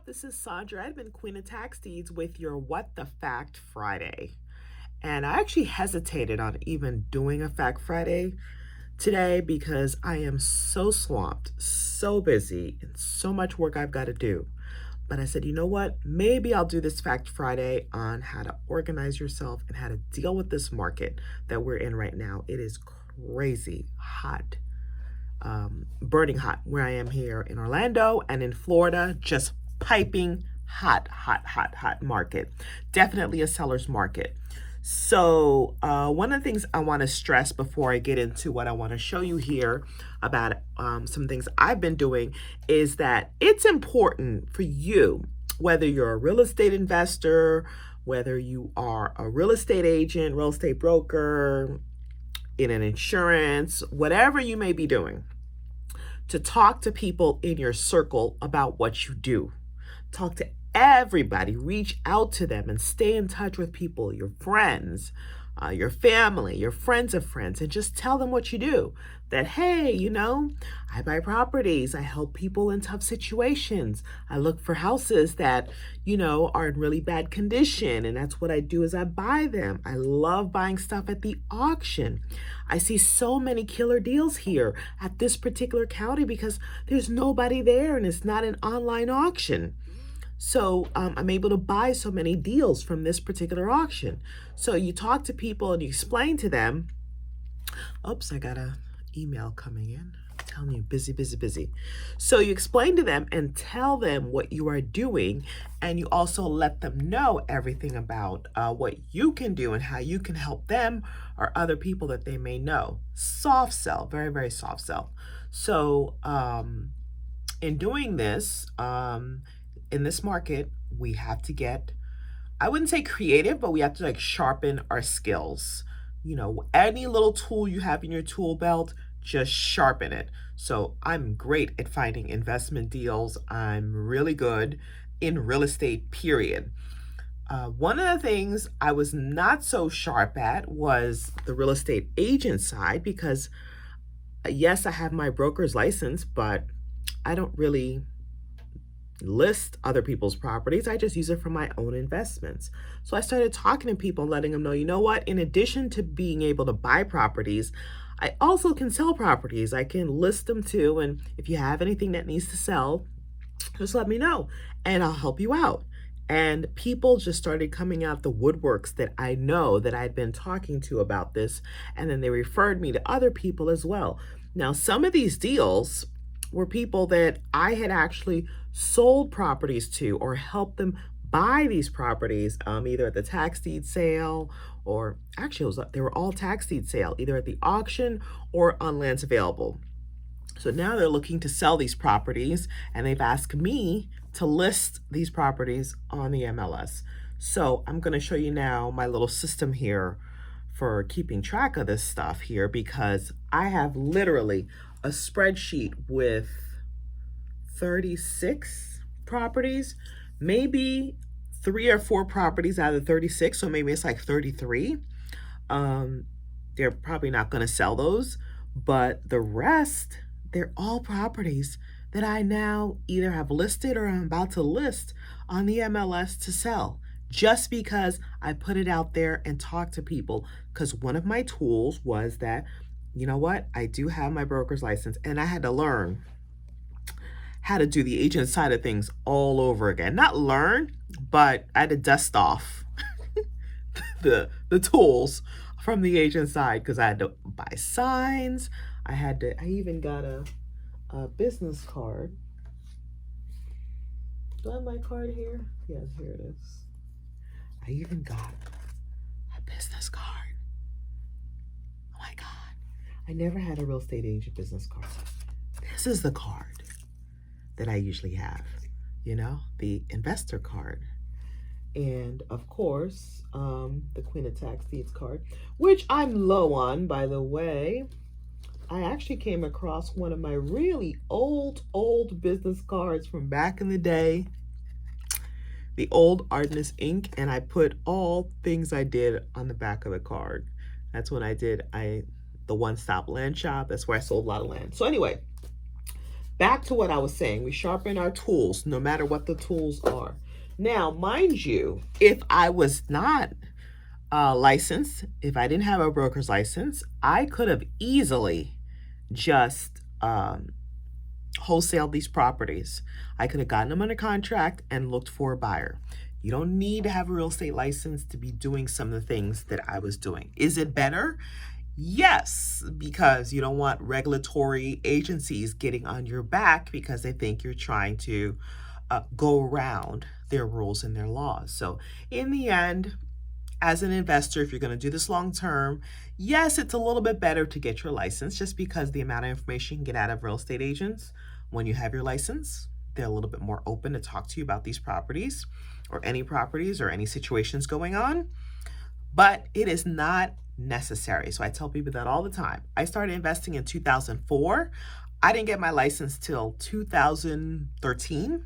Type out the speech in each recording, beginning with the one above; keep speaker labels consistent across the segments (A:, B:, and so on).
A: This is Sandra Edmond, Queen of Tax Deeds, with your What the Fact Friday. And I actually hesitated on even doing a Fact Friday today because I am so swamped, so busy, and so much work I've got to do. But I said, you know what? Maybe I'll do this Fact Friday on how to organize yourself and how to deal with this market that we're in right now. It is crazy hot, burning hot where I am here in Orlando and in Florida, just piping hot, hot, hot, hot market. Definitely a seller's market. So, one of the things I want to stress before I get into what I want to show you here about some things I've been doing is that it's important for you, whether you're a real estate investor, whether you are a real estate agent, real estate broker, in an insurance, whatever you may be doing, to talk to people in your circle about what you do. Talk to everybody, reach out to them and stay in touch with people, your friends, your family, your friends of friends, and just tell them what you do. That, hey, I buy properties, I help people in tough situations. I look for houses that, are in really bad condition. And that's what I do is I buy them. I love buying stuff at the auction. I see so many killer deals here at this particular county because there's nobody there and it's not an online auction. So I'm able to buy so many deals from this particular auction. So you talk to people and you explain to them, oops, I got a email coming in. I'm telling you, busy, busy, busy. So you explain to them and tell them what you are doing. And you also let them know everything about what you can do and how you can help them or other people that they may know. Soft sell, very, very soft sell. So in doing this, in this market, we have to get, I wouldn't say creative, but we have to sharpen our skills. Any little tool you have in your tool belt, just sharpen it. So I'm great at finding investment deals. I'm really good in real estate, period. One of the things I was not so sharp at was the real estate agent side because, yes, I have my broker's license, but I don't really list other people's properties. I just use it for my own investments. So I started talking to people and letting them know, you know what, in addition to being able to buy properties, I also can sell properties. I can list them too. And if you have anything that needs to sell, just let me know and I'll help you out. And people just started coming out the woodworks that I know that I'd been talking to about this. And then they referred me to other people as well. Now, some of these deals were people that I had actually sold properties to or helped them buy these properties, either at the tax deed sale or actually they were all tax deed sale, either at the auction or on lands available. So now they're looking to sell these properties and they've asked me to list these properties on the MLS. So I'm going to show you now my little system here for keeping track of this stuff here because I have literally a spreadsheet with 36 properties, maybe 3 or 4 properties out of the 36, so maybe it's 33. They're probably not going to sell those, but the rest, they're all properties that I now either have listed or I'm about to list on the MLS to sell, just because I put it out there and talk to people. Because one of my tools was that, you know what, I do have my broker's license and I had to learn how to do the agent side of things all over again. Not learn, but I had to dust off the tools from the agent side because I had to buy signs. I even got a business card. Do I have my card here? Yes, here it is. I even got a business card. Oh my God. I never had a real estate agent business card. This is the card that I usually have, the investor card. And of course, the Queen of Tax Deeds card, which I'm low on, by the way. I actually came across one of my really old business cards from back in the day, the old Artemis ink, and I put all things I did on the back of the card. That's when I did the one-stop land shop. That's where I sold a lot of land. So anyway, back to what I was saying. We sharpen our tools, no matter what the tools are. Now, mind you, if I was not licensed, if I didn't have a broker's license, I could have easily just wholesale these properties. I could have gotten them under contract and looked for a buyer. You don't need to have a real estate license to be doing some of the things that I was doing. Is it better? Yes, because you don't want regulatory agencies getting on your back because they think you're trying to go around their rules and their laws. So, in the end, as an investor, if you're going to do this long term, yes, it's a little bit better to get your license just because the amount of information you can get out of real estate agents when you have your license, they're a little bit more open to talk to you about these properties or any situations going on. But it is not necessary. So I tell people that all the time. I started investing in 2004. I didn't get my license till 2013.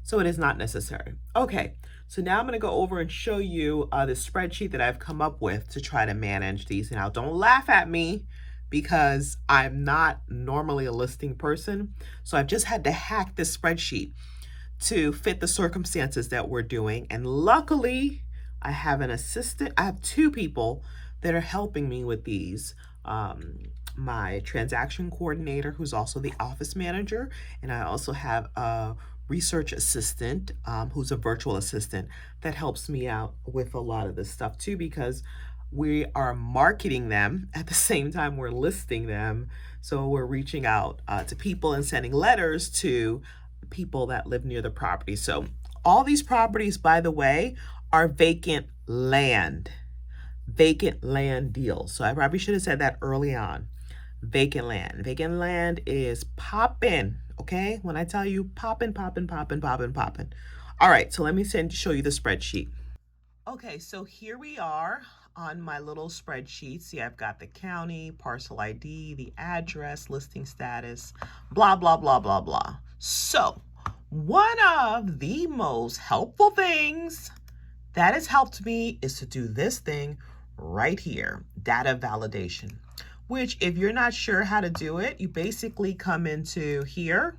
A: So it is not necessary. Okay, so now I'm going to go over and show you this spreadsheet that I've come up with to try to manage these. Now, don't laugh at me because I'm not normally a listing person. So I've just had to hack this spreadsheet to fit the circumstances that we're doing. And luckily, I have an assistant. I have two people that are helping me with these. My transaction coordinator, who's also the office manager, and I also have a research assistant, who's a virtual assistant that helps me out with a lot of this stuff too, because we are marketing them at the same time we're listing them. So we're reaching out to people and sending letters to people that live near the property. So all these properties, by the way, are vacant land deals. So I probably should have said that early on. Vacant land is popping. Okay, when I tell you popping. All right, so let me show you the spreadsheet. Okay, so here we are on my little spreadsheet. See, I've got the county, parcel ID, the address, listing status, blah, blah, blah, blah, blah. So one of the most helpful things that has helped me is to do this thing right here, data validation, which if you're not sure how to do it, you basically come into here.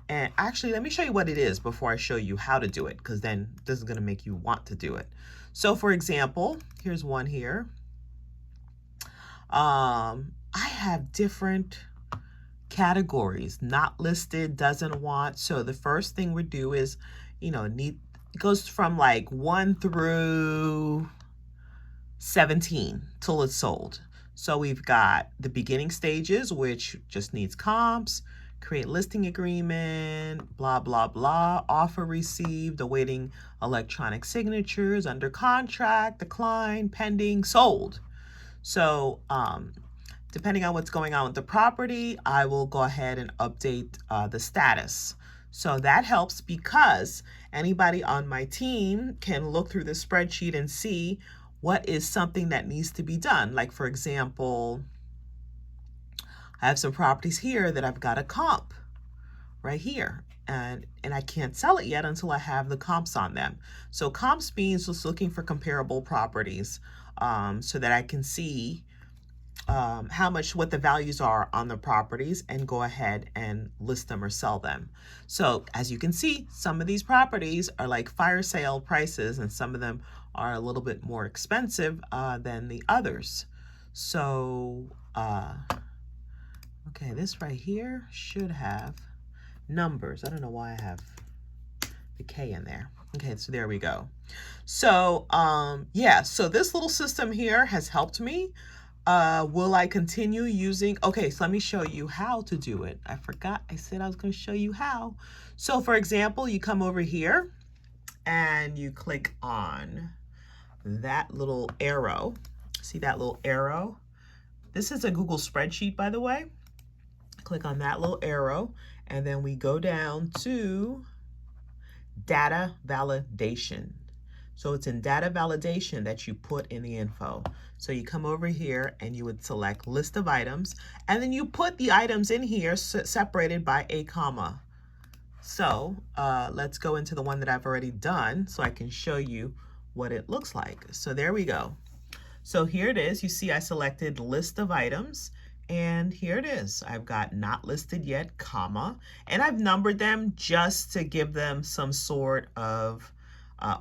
A: And actually, let me show you what it is before I show you how to do it, because then this is going to make you want to do it. So for example, here's one here. I have different categories: not listed, doesn't want. So the first thing we do is, it goes from like 1 through 17 till it's sold. So we've got the beginning stages, which just needs comps, create listing agreement, blah, blah, blah, offer received, awaiting electronic signatures, under contract, decline, pending, sold. So depending on what's going on with the property, I will go ahead and update the status. So that helps because anybody on my team can look through the spreadsheet and see what is something that needs to be done. Like, for example, I have some properties here that I've got a comp right here, and I can't sell it yet until I have the comps on them. So comps means just looking for comparable properties so that I can see what the values are on the properties and go ahead and list them or sell them. So as you can see, some of these properties are like fire sale prices, and some of them are a little bit more expensive than the others. So, okay, this right here should have numbers. I don't know why I have the K in there. Okay, so there we go. So, yeah, so this little system here has helped me. Will I continue using? Okay, so let me show you how to do it. I forgot I said I was going to show you how. So for example, you come over here and you click on that little arrow. See that little arrow? This is a Google spreadsheet, by the way. Click on that little arrow, and then we go down to data validation. So it's in data validation that you put in the info. So you come over here and you would select list of items, and then you put the items in here separated by a comma. So let's go into the one that I've already done so I can show you what it looks like. So there we go. So here it is. You see I selected list of items, And here it is. I've got not listed yet, comma, and I've numbered them just to give them some sort of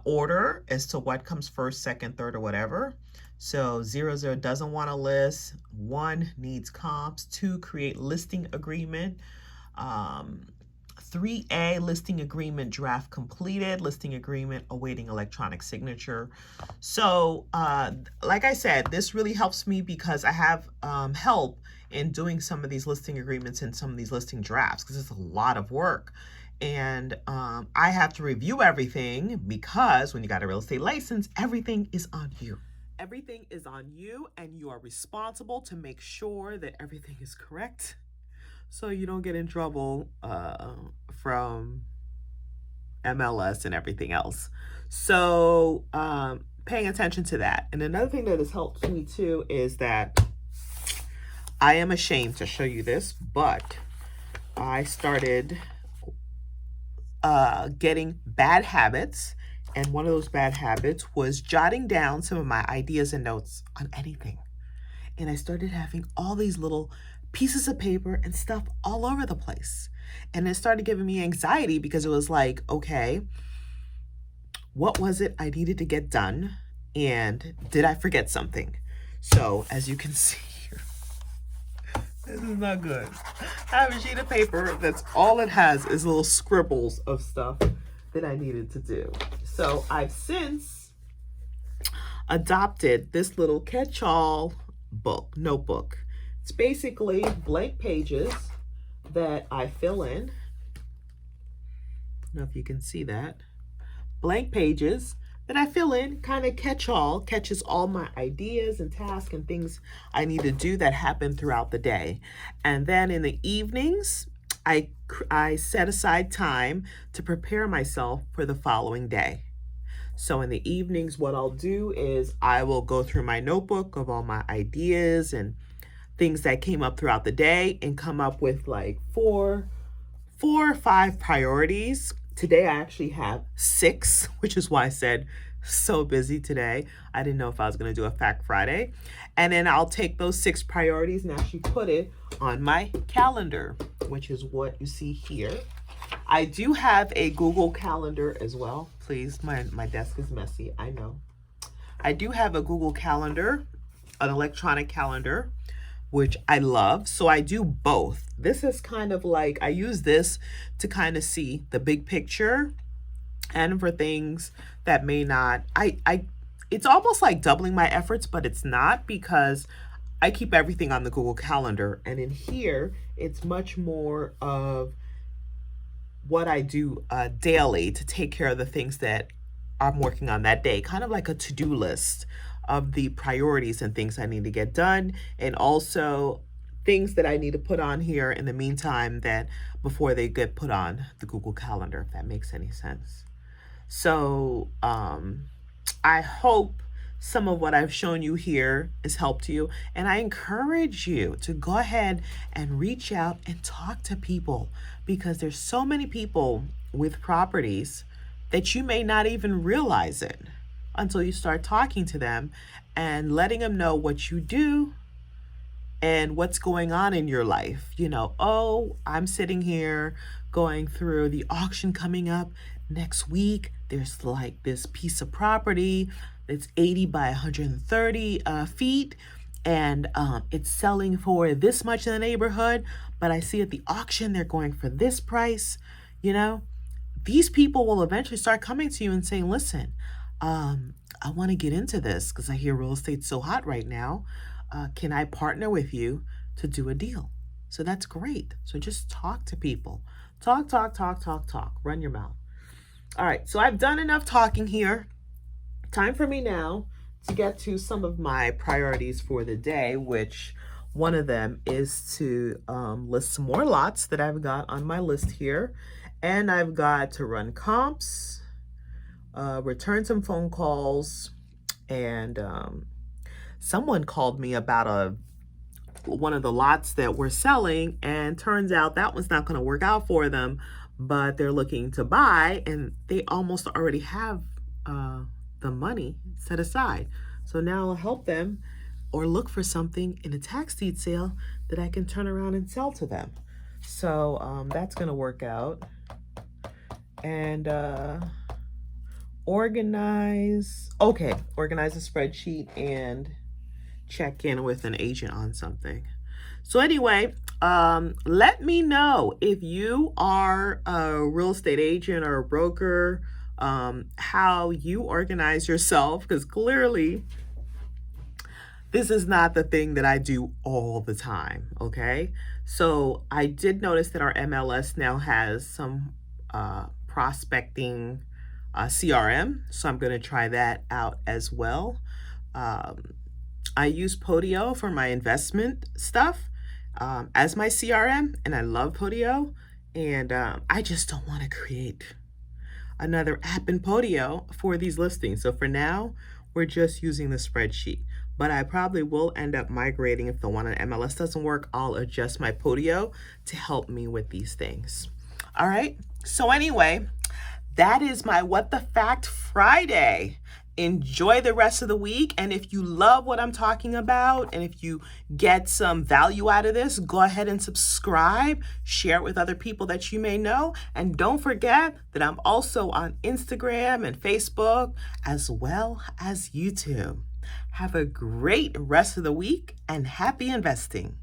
A: order as to what comes first, second, third, or whatever. So 00 doesn't want to list, 1 needs comps, 2 create listing agreement, 3A, listing agreement draft completed, listing agreement awaiting electronic signature. So like I said, this really helps me because I have help in doing some of these listing agreements and some of these listing drafts because it's a lot of work. And I have to review everything because when you got a real estate license, everything is on you. Everything is on you, and you are responsible to make sure that everything is correct so you don't get in trouble from MLS and everything else. So paying attention to that. And another thing that has helped me too is that I am ashamed to show you this, but I started getting bad habits. And one of those bad habits was jotting down some of my ideas and notes on anything. And I started having all these little pieces of paper and stuff all over the place. And it started giving me anxiety because it was like, okay, what was it I needed to get done? And did I forget something? So as you can see here, this is not good. I have a sheet of paper that's all it has is little scribbles of stuff that I needed to do. So I've since adopted this little catch-all notebook. It's basically blank pages that I fill in. I don't know if you can see that. Blank pages that I fill in, kind of catches all my ideas and tasks and things I need to do that happen throughout the day. And then in the evenings, I set aside time to prepare myself for the following day. So in the evenings, what I'll do is I will go through my notebook of all my ideas and things that came up throughout the day and come up with like four or five priorities. Today I actually have 6, which is why I said so busy today. I didn't know if I was going to do a Fact Friday. And then I'll take those 6 priorities and actually put it on my calendar, which is what you see here. I do have a Google Calendar as well. Please, my desk is messy, I know. I do have a Google Calendar, an electronic calendar, which I love. So I do both. This is kind of like, I use this to kind of see the big picture and for things that may not, it's almost like doubling my efforts, but it's not because I keep everything on the Google Calendar. And in here, it's much more of what I do daily to take care of the things that I'm working on that day, kind of like a to-do list of the priorities and things I need to get done, and also things that I need to put on here in the meantime that before they get put on the Google Calendar, if that makes any sense. So I hope some of what I've shown you here has helped you, and I encourage you to go ahead and reach out and talk to people, because there's so many people with properties that you may not even realize it until you start talking to them and letting them know what you do and what's going on in your life. You know, oh, I'm sitting here going through the auction coming up next week. There's like this piece of property that's 80 by 130 feet, and it's selling for this much in the neighborhood, but I see at the auction they're going for this price. You know, these people will eventually start coming to you and saying, listen, I want to get into this because I hear real estate's so hot right now. Can I partner with you to do a deal? So that's great. So just talk to people. Talk. Run your mouth. All right. So I've done enough talking here. Time for me now to get to some of my priorities for the day, which one of them is to list some more lots that I've got on my list here. And I've got to run comps, return some phone calls, and someone called me about one of the lots that we're selling, and turns out that one's not going to work out for them, but they're looking to buy, and they almost already have the money set aside. So now I'll help them or look for something in a tax deed sale that I can turn around and sell to them. So that's going to work out. And organize a spreadsheet and check in with an agent on something. So anyway, let me know if you are a real estate agent or a broker, how you organize yourself, because clearly this is not the thing that I do all the time, okay? So I did notice that our MLS now has some prospecting CRM, so I'm going to try that out as well. I use Podio for my investment stuff as my CRM, and I love Podio, and I just don't want to create another app in Podio for these listings. So for now, we're just using the spreadsheet. But I probably will end up migrating. If the one on MLS doesn't work, I'll adjust my Podio to help me with these things. All right. So anyway, that is my What the Fact Friday. Enjoy the rest of the week. And if you love what I'm talking about, and if you get some value out of this, go ahead and subscribe, share it with other people that you may know. And don't forget that I'm also on Instagram and Facebook, as well as YouTube. Have a great rest of the week and happy investing.